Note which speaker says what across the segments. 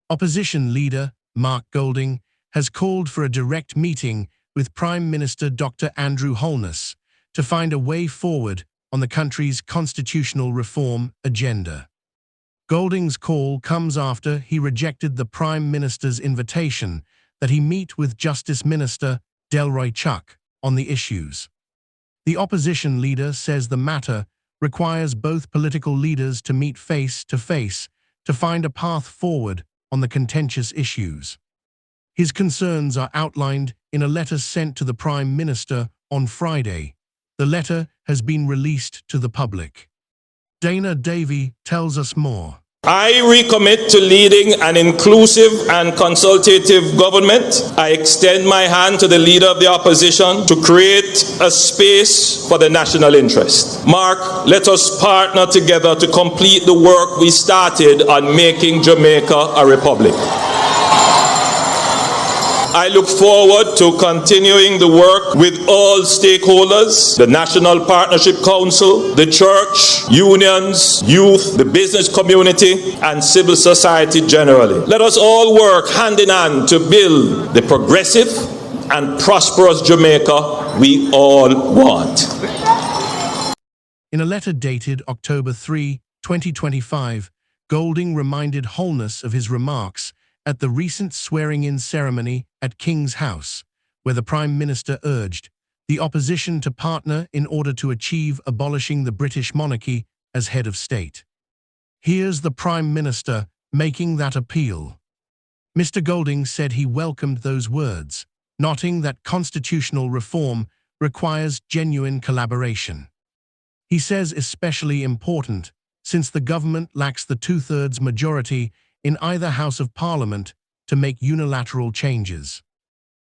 Speaker 1: Opposition leader Mark Golding has called for a direct meeting with Prime Minister Dr. Andrew Holness to find a way forward on the country's constitutional reform agenda. Golding's call comes after he rejected the Prime Minister's invitation that he meet with Justice Minister Delroy Chuck on the issues. The opposition leader says the matter requires both political leaders to meet face-to-face to find a path forward on the contentious issues. His concerns are outlined in a letter sent to the Prime Minister on Friday. The letter has been released to the public. Dana Davey tells us more.
Speaker 2: I recommit to leading an inclusive and consultative government. I extend my hand to the leader of the opposition to create a space for the national interest. Mark, let us partner together to complete the work we started on making Jamaica a republic. I look forward to continuing the work with all stakeholders, the National Partnership Council, the church, unions, youth, the business community, and civil society generally. Let us all work hand in hand to build the progressive and prosperous Jamaica we all want.
Speaker 1: In a letter dated October 3, 2025, Golding reminded Holness of his remarks at the recent swearing-in ceremony at King's House, where the Prime Minister urged the opposition to partner in order to achieve abolishing the British monarchy as head of state. Here's the Prime Minister making that appeal. Mr. Golding said he welcomed those words, noting that constitutional reform requires genuine collaboration. He says especially important since the government lacks the two-thirds majority in either House of Parliament to make unilateral changes.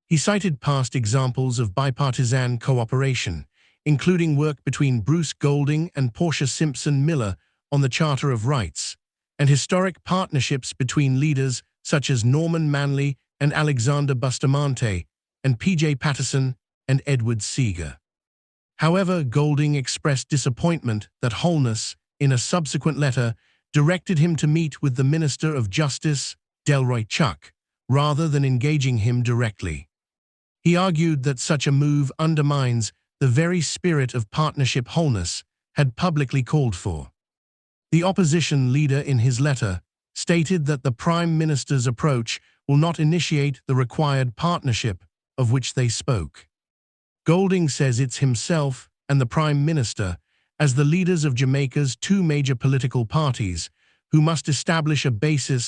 Speaker 1: He cited past examples of bipartisan cooperation, including work between Bruce Golding and Portia Simpson Miller on the Charter of Rights, and historic partnerships between leaders such as Norman Manley and Alexander Bustamante, and P.J. Patterson and Edward Seager. However, Golding expressed disappointment that Holness, in a subsequent letter, directed him to meet with the Minister of Justice, Delroy Chuck, rather than engaging him directly. He argued that such a move undermines the very spirit of partnership Holness had publicly called for. The opposition leader in his letter stated that the Prime Minister's approach will not initiate the required partnership of which they spoke. Golding says it's himself and the Prime Minister, as the leaders of Jamaica's two major political parties, who must establish a basis